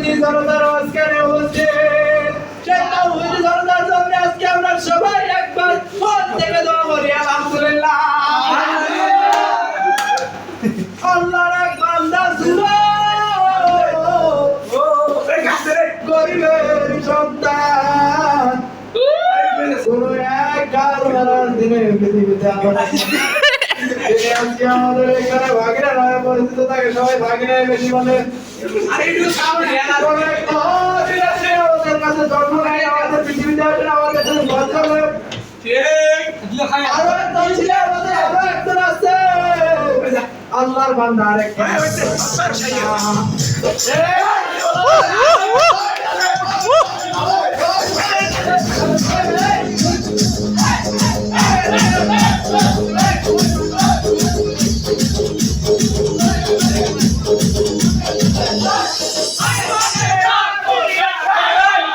তাওহীদি জনতার আজকের উপস্থিত সেই তাওহীদি জনতার জন্য আজকে আমরা সবাই একবার মন থেকে দোয়া করি আলহামদুলিল্লাহ। আল্লাহর এক বান্দা ছিল গরিবের সন্তান, কোনো এক কারণের দিনে পৃথিবীতে আজকে আমাদের এখানে ভাগিনা নামে পরিচিত থাকে, সবাই ভাগিনা বেশি বলে। আমাদের কাছে জন্ম নেয়, আমাদের পৃথিবীতে আসেন, আমাদের কাছে জন্ম নেয়। আল্লাহর বান্দা আরেকটা